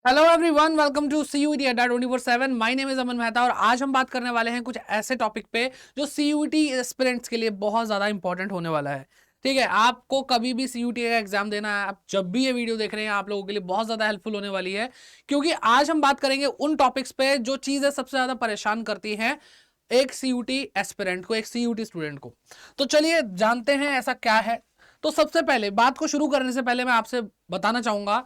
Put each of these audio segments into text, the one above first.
Hello everyone, welcome to CUET Adda 24/7। My name is Aman Mehta और आज हम बात करने वाले हैं कुछ ऐसे टॉपिक पे जो सीयूईटी एस्पिरेंट्स के लिए बहुत ज़्यादा इंपॉर्टेंट होने वाला है। ठीक है, आपको कभी भी सीयूईटी का एग्जाम देना है, आप जब भी ये वीडियो देख रहे हैं आप लोगों के लिए बहुत ज़्यादा हेल्पफुल होने वाली है, क्योंकि आज हम बात करेंगे उन टॉपिक्स पे जो चीज़ें सबसे ज़्यादा परेशान करती हैं एक सीयूटी एस्पिरेंट को, एक सीयूटी स्टूडेंट को। तो चलिए जानते हैं ऐसा क्या है। तो सबसे पहले बात को शुरू करने से पहले मैं आपसे बताना चाहूंगा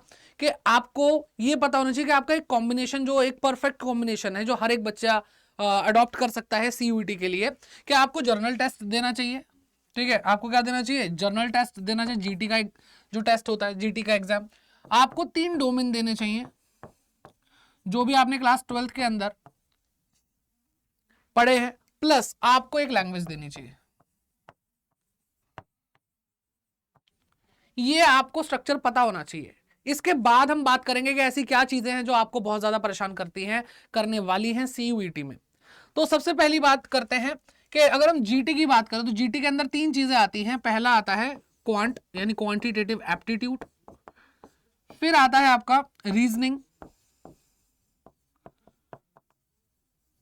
कि आपको ये पता होना चाहिए कि आपका एक कॉम्बिनेशन, जो एक परफेक्ट कॉम्बिनेशन है जो हर एक बच्चा अडॉप्ट कर सकता है सीयूईटी के लिए, कि आपको जर्नल टेस्ट देना चाहिए। ठीक है, आपको क्या देना चाहिए? जर्नल टेस्ट देना चाहिए। जीटी का एक जो टेस्ट होता है, जीटी का एग्जाम, आपको 3 डोमेन देने चाहिए जो भी आपने क्लास 12th के अंदर पढ़े हैं, प्लस आपको एक लैंग्वेज देनी चाहिए। ये आपको स्ट्रक्चर पता होना चाहिए। इसके बाद हम बात करेंगे कि ऐसी क्या चीजें हैं जो आपको बहुत ज्यादा परेशान करती हैं, करने वाली हैं सीयूईटी में। तो सबसे पहली बात करते हैं कि अगर हम जीटी की बात करें तो जीटी के अंदर 3 चीजें आती हैं। पहला आता है क्वांट यानी क्वांटिटेटिव एप्टीट्यूड, फिर आता है आपका रीजनिंग,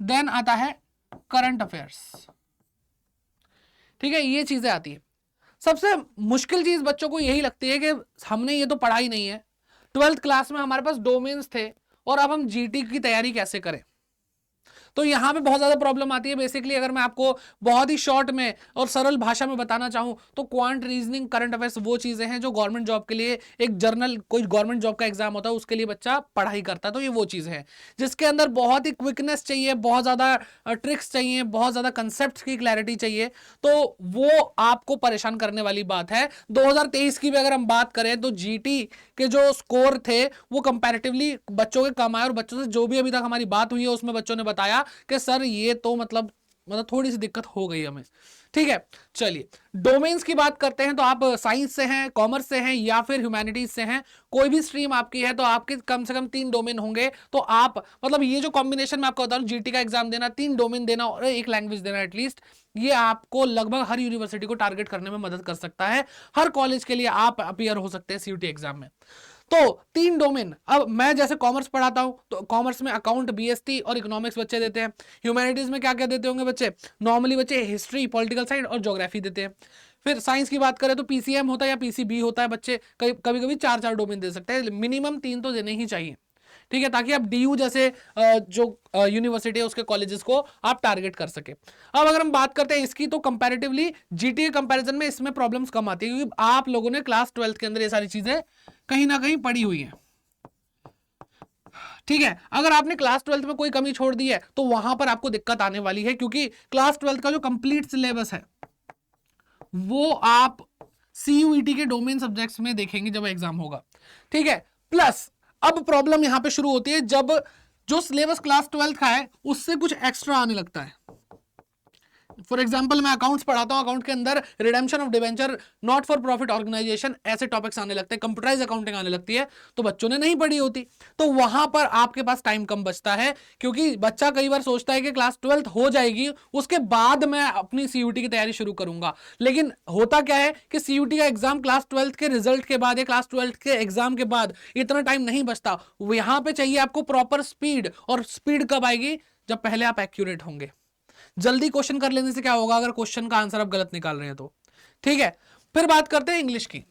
देन आता है करंट अफेयर्स। ठीक है, ये चीजें आती है। सबसे मुश्किल चीज बच्चों को यही लगती है कि हमने ये तो पढ़ा ही नहीं है, 12th क्लास में हमारे पास डोमेन्स थे और अब हम जीटी की तैयारी कैसे करें। तो यहां पे बहुत ज्यादा प्रॉब्लम आती है। बेसिकली अगर मैं आपको बहुत ही शॉर्ट में और सरल भाषा में बताना चाहूं तो क्वांट, रीजनिंग, करंट अफेयर्स वो चीजें हैं जो गवर्नमेंट जॉब के लिए, एक जर्नल कोई गवर्नमेंट जॉब का एग्जाम होता है उसके लिए बच्चा पढ़ाई करता है। तो ये वो चीजें हैं जिसके अंदर बहुत ही क्विकनेस चाहिए, बहुत ज्यादा ट्रिक्स चाहिए, बहुत ज्यादा कंसेप्ट की क्लैरिटी चाहिए। तो वो आपको परेशान करने वाली बात है। 2023 की भी अगर हम बात करें तो जीटी के जो स्कोर थे वो कंपैरेटिवली बच्चों के कम आए, और बच्चों से जो भी अभी तक हमारी बात हुई है उसमें बच्चों ने बताया कि सर ये तो मतलब थोड़ी सी दिक्कत हो गई हमें। ठीक है, चलिए डोमेन्स की बात करते हैं। तो आप साइंस से हैं, कॉमर्स से हैं या फिर ह्यूमैनिटीज से हैं, कोई भी स्ट्रीम आपकी है तो आपके कम से कम 3 डोमेन होंगे। तो आप मतलब ये जो कॉम्बिनेशन मैं आपको बता रहा हूं, जीटी का एग्जाम देना, 3 डोमेन देना और एक लैंग्वेज देना एटलीस्ट, ये आपको लगभग हर यूनिवर्सिटी को टारगेट करने में मदद कर सकता है। हर कॉलेज के लिए आप अपीयर हो सकते हैं सीयूटी एग्जाम में। तो 3 डोमेन, अब मैं जैसे कॉमर्स पढ़ाता हूं तो कॉमर्स में अकाउंट, बीएसटी और इकोनॉमिक्स बच्चे देते हैं। ह्यूमैनिटीज में क्या क्या देते होंगे बच्चे? नॉर्मली बच्चे हिस्ट्री, पॉलिटिकल साइंस और ज्योग्राफी देते हैं। फिर साइंस की बात करें तो पीसीएम होता है या पीसीबी होता है। बच्चे कभी कभी 4 डोमेन दे सकते हैं, मिनिमम 3 तो देने ही चाहिए। ठीक है, ताकि आप डीयू जैसे जो यूनिवर्सिटी है उसके कॉलेजेस को आप टारगेट कर सके। अब अगर हम बात करते हैं इसकी, तो कंपैरेटिवली जीटी के कंपैरिजन में इसमें प्रॉब्लम्स कम आती है, क्योंकि आप लोगों ने क्लास 12th के अंदर ये सारी चीजें कहीं ना कहीं पड़ी हुई है। ठीक है, अगर आपने क्लास 12th में कोई कमी छोड़ दी है तो वहां पर आपको दिक्कत आने वाली है, क्योंकि क्लास 12th का जो कंप्लीट सिलेबस है वो आप सीयूईटी के डोमेन सब्जेक्ट्स में देखेंगे जब एग्जाम होगा। ठीक है, प्लस अब प्रॉब्लम यहां पे शुरू होती है जब जो सिलेबस क्लास 12th का है उससे कुछ एक्स्ट्रा आने लगता है। फॉर एग्जाम्पल मैं अकाउंट्स पढ़ाता हूं, अकाउंट के अंदर redemption of debenture, not for profit organisation, ऐसे टॉपिक्स आने लगते हैं, कंप्यूटराइज अकाउंटिंग आने लगती है, तो बच्चों ने नहीं पढ़ी होती। तो वहां पर आपके पास टाइम कम बचता है, क्योंकि बच्चा कई बार सोचता है कि क्लास 12th हो जाएगी उसके बाद मैं अपनी सीयूटी की तैयारी शुरू करूंगा। लेकिन होता क्या है कि सीयूटी का एग्जाम क्लास 12th के रिजल्ट के बाद या क्लास 12th के एग्जाम के बाद इतना टाइम नहीं बचता। यहां पे चाहिए आपको प्रॉपर स्पीड, और स्पीड कब आएगी? जब पहले आप एक्यूरेट होंगे। जल्दी क्वेश्चन कर लेने से क्या होगा अगर क्वेश्चन का आंसर आप गलत निकाल रहे हैं तो। ठीक है, फिर बात करते हैं इंग्लिश की।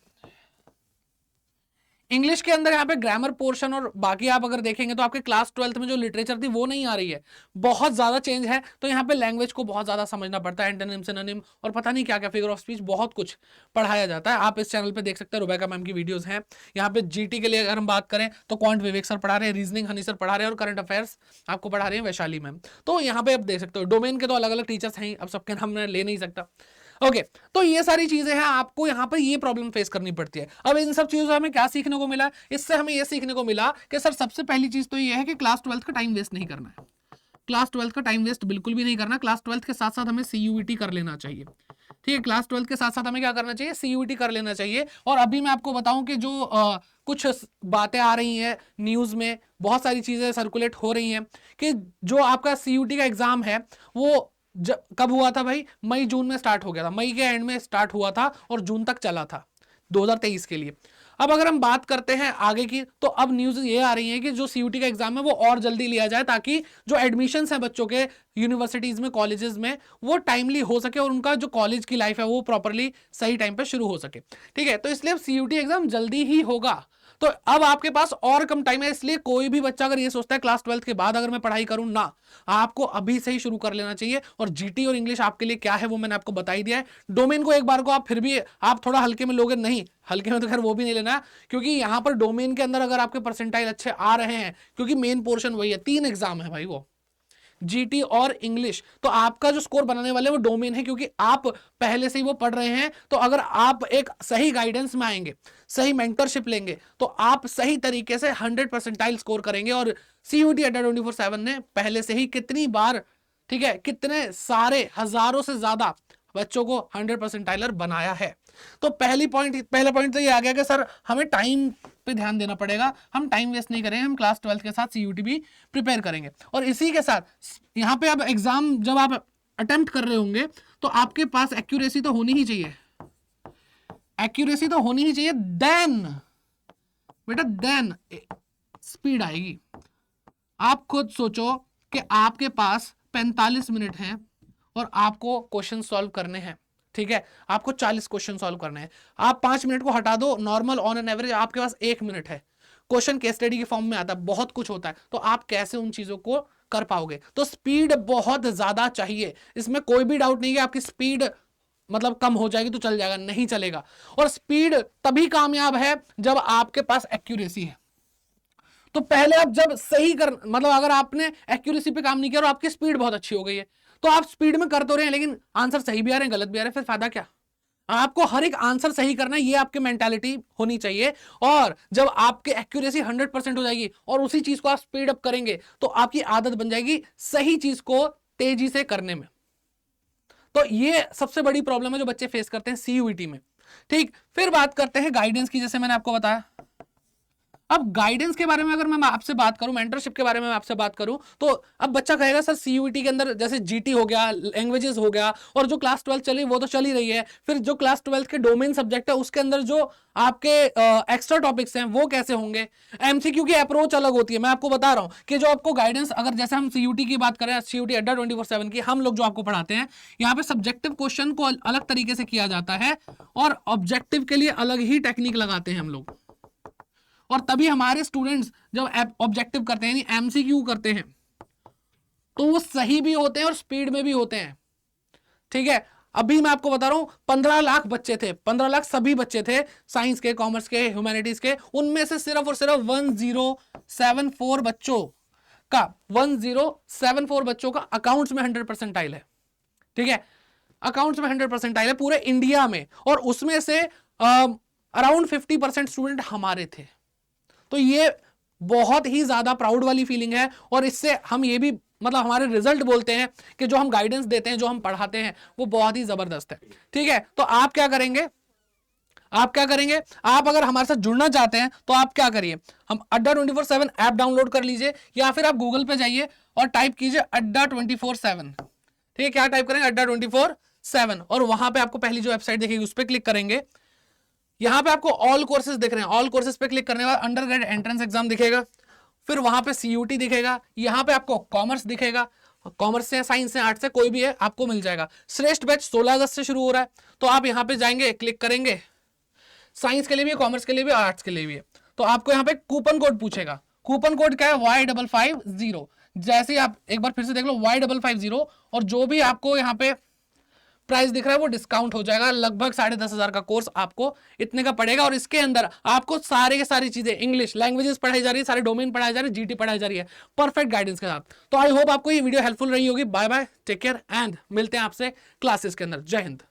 इंग्लिश के अंदर यहाँ पे ग्रामर पोर्शन और बाकी आप अगर देखेंगे तो आपके क्लास 12th में जो लिटरेचर थी वो नहीं आ रही है, बहुत ज्यादा चेंज है। तो यहाँ पे लैंग्वेज को बहुत ज्यादा समझना पड़ता है, एंटोनिम, सिनोनिम और पता नहीं क्या क्या, फिगर ऑफ स्पीच, बहुत कुछ पढ़ाया जाता है। आप इस चैनल पे देख सकते हैं, रुबैका मैम की वीडियोस हैं। यहाँ पे जीटी के लिए अगर हम बात करें तो क्वांट विवेक सर पढ़ा रहे हैं, रीजनिंग हनी सर पढ़ा रहे हैं और करंट अफेयर्स आपको पढ़ा रहे हैं वैशाली मैम। तो यहाँ पे आप देख सकते हो डोमेन के तो अलग अलग टीचर्स हैं, अब सबके नाम मैं ले नहीं सकता। ओके, तो ये सारी चीजें हैं, आपको यहां पर ये प्रॉब्लम फेस करनी पड़ती है। अब इन सब चीजों से हमें क्या सीखने को मिला? इससे हमें ये सीखने को मिला कि सर सबसे पहली चीज तो ये है कि क्लास 12th का टाइम वेस्ट नहीं करना है। क्लास 12th का टाइम वेस्ट बिल्कुल भी नहीं करना। क्लास 12th के साथ साथ हमें सीयूईटी कर लेना चाहिए। ठीक है, क्लास 12th के साथ साथ हमें क्या करना चाहिए? सीयूईटी कर लेना चाहिए। और अभी मैं आपको बताऊं कि जो कुछ बातें आ रही हैं न्यूज में, बहुत सारी चीजें सर्कुलेट हो रही हैं कि जो आपका सीयूटी का एग्जाम है वो कब हुआ था भाई? मई जून में स्टार्ट हो गया था, मई के एंड में स्टार्ट हुआ था और जून तक चला था 2023 के लिए। अब अगर हम बात करते हैं आगे की, तो अब न्यूज ये आ रही है कि जो सीयूटी का एग्जाम है वो और जल्दी लिया जाए, ताकि जो एडमिशंस है बच्चों के यूनिवर्सिटीज में, कॉलेजेस में, वो टाइमली हो सके और उनका जो कॉलेज की लाइफ है वो प्रॉपरली सही टाइम पे शुरू हो सके। ठीक है, तो इसलिए सीयूटी एग्जाम जल्दी ही होगा। तो अब आपके पास और कम टाइम है, इसलिए कोई भी बच्चा अगर ये सोचता है क्लास 12 के बाद अगर मैं पढ़ाई करूं, ना, आपको अभी से ही शुरू कर लेना चाहिए। और जीटी और इंग्लिश आपके लिए क्या है वो मैंने आपको बता ही दिया है। डोमेन को एक बार को आप फिर भी आप थोड़ा हल्के में लोगे, नहीं हल्के में तो खैर वो भी नहीं लेना, क्योंकि यहां पर डोमेन के अंदर अगर आपके परसेंटाइल अच्छे आ रहे हैं, क्योंकि मेन पोर्शन वही है, 3 एग्जाम है भाई, वो जीटी और इंग्लिश, तो आपका जो स्कोर बनाने वाले वो डोमेन है, क्योंकि आप पहले से ही वो पढ़ रहे हैं। तो अगर आप एक सही गाइडेंस में आएंगे, सही मेंटरशिप लेंगे, तो आप सही तरीके से 100% स्कोर करेंगे। और सीयूटी अड्डा 24/7 ने पहले से ही कितनी बार, ठीक है, कितने सारे हजारों से ज्यादा बच्चों को 100% बनाया है। तो पहला पॉइंट तो ये आ गया कि सर हमें टाइम पे ध्यान देना पड़ेगा, हम टाइम वेस्ट नहीं करेंगे, हम क्लास 12 के साथ सीयूटी भी प्रिपेयर करेंगे। और इसी के साथ यहाँ पे अब एग्जाम जब आप अटेम्प्ट कर रहे होंगे, तो आपके पास एक्यूरेसी तो होनी ही चाहिए, एक्यूरेसी तो होनी ही चाहिए, देन बेटा देन स्पीड आएगी। आप खुद सोचो कि आपके पास 45 मिनट हैं और आपको क्वेश्चन सॉल्व करने हैं, ठीक है, आपको 40 क्वेश्चन सॉल्व करने हैं। आप 5 मिनट को हटा दो, नॉर्मल ऑन एन एवरेज आपके पास 1 मिनट है। क्वेश्चन केस स्टडी के फॉर्म में आता है, बहुत कुछ होता है, तो आप कैसे उन चीजों को कर पाओगे? तो स्पीड बहुत ज्यादा चाहिए, इसमें कोई भी डाउट नहीं है। आपकी स्पीड मतलब कम हो जाएगी तो चल जाएगा, नहीं चलेगा। और स्पीड तभी कामयाब है जब आपके पास एक्यूरेसी है। तो पहले आप जब सही कर, मतलब अगर आपने एक्यूरेसी पे काम नहीं किया और आपकी स्पीड बहुत अच्छी हो गई है, तो आप स्पीड में कर तो रहे हैं लेकिन आंसर सही भी आ रहे हैं, गलत भी आ रहे हैं, फिर फायदा क्या? आपको हर एक आंसर सही करना है, ये आपकी मेंटालिटी होनी चाहिए। और जब आपकी एक्यूरेसी 100% हो जाएगी और उसी चीज को आप स्पीड अप करेंगे, तो आपकी आदत बन जाएगी सही चीज को तेजी से करने में। तो ये सबसे बड़ी प्रॉब्लम है जो बच्चे फेस करते हैं सीयूईटी में। ठीक, फिर बात करते हैं गाइडेंस की, जैसे मैंने आपको बताया। अब गाइडेंस के बारे में अगर मैं आपसे बात करूं, मेंटरशिप के बारे में मैं आपसे बात करूं, तो अब बच्चा कहेगा सर सीयूईटी के अंदर जैसे जीटी हो गया, लैंग्वेजेस हो गया, और जो क्लास 12 चली वो तो चल ही रही है, फिर जो क्लास 12 के डोमेन सब्जेक्ट है उसके अंदर जो आपके एक्स्ट्रा टॉपिक्स हैं वो कैसे होंगे? एमसीक्यू की अप्रोच अलग होती है। मैं आपको बता रहा हूं कि जो आपको गाइडेंस, अगर जैसे हम सीयूटी की बात करें, सीयूटी अड्डा 24/7 की हम लोग जो आपको पढ़ाते हैं, यहाँ पे सब्जेक्टिव क्वेश्चन को अलग तरीके से किया जाता है और ऑब्जेक्टिव के लिए अलग ही टेक्निक लगाते हैं हम लोग। और तभी हमारे स्टूडेंट्स जब ऑब्जेक्टिव करते हैं, यानी एमसीक्यू करते हैं, तो वो सही भी होते हैं और स्पीड में भी होते हैं। ठीक है, अभी मैं आपको बता रहा हूं 15 लाख बच्चे थे, 15 लाख सभी बच्चे थे, साइंस के, कॉमर्स के, ह्यूमैनिटीज के, उनमें से सिर्फ और सिर्फ 1074 बच्चों का 1074 बच्चों का अकाउंट्स में 100% है। ठीक है, अकाउंट्स में 100% है पूरे इंडिया में, और उसमें से अराउंड 50% स्टूडेंट हमारे थे। तो ये बहुत ही ज्यादा प्राउड वाली फीलिंग है, और इससे हम ये भी मतलब हमारे रिजल्ट बोलते हैं कि जो हम गाइडेंस देते हैं, जो हम पढ़ाते हैं, वो बहुत ही जबरदस्त है। ठीक है, तो आप क्या करेंगे, आप अगर हमारे साथ जुड़ना चाहते हैं तो आप क्या करिए, हम अड्डा 24/7 ऐप डाउनलोड कर लीजिए, या फिर आप गूगल पे जाइए और टाइप कीजिए अड्डा 24/7। ठीक है, क्या टाइप करेंगे? अड्डा 24/7, और वहां पे आपको पहली जो वेबसाइट दिखेगी उस पर क्लिक करेंगे। यहां पे आपको ऑल कोर्सेज दिख रहे हैं, ऑल कोर्सेज पे क्लिक करने के बाद अंडर ग्रेड एंट्रेंस एग्जाम दिखेगा, फिर वहां पे सीयूटी दिखेगा, यहां पे आपको कॉमर्स दिखेगा, कॉमर्स से, साइंस से, आर्ट्स से, कोई भी है आपको मिल जाएगा। श्रेष्ठ बैच 16 अगस्त से शुरू हो रहा है, तो आप यहां पे जाएंगे, क्लिक करेंगे, साइंस के लिए भी, कॉमर्स के लिए भी, आर्ट्स के लिए भी है। तो आपको यहाँ पे कूपन कोड पूछेगा, कूपन कोड क्या है? Y550। जैसे आप एक बार फिर से देख लो, Y550, और जो भी आपको यहाँ पे प्राइस दिख रहा है वो डिस्काउंट हो जाएगा। लगभग 10,500 का कोर्स आपको इतने का पड़ेगा, और इसके अंदर आपको सारे के सारी चीजें, इंग्लिश, लैंग्वेजेस पढ़ाई जा रही है, सारे डोमेन पढ़ाए जा रहे हैं, जीटी पढ़ाई जा रही है, परफेक्ट गाइडेंस के साथ। तो आई होप आपको ये वीडियो हेल्पफुल रही होगी। Bye bye, take care, and मिलते हैं आपसे क्लासेस के अंदर। जय हिंद।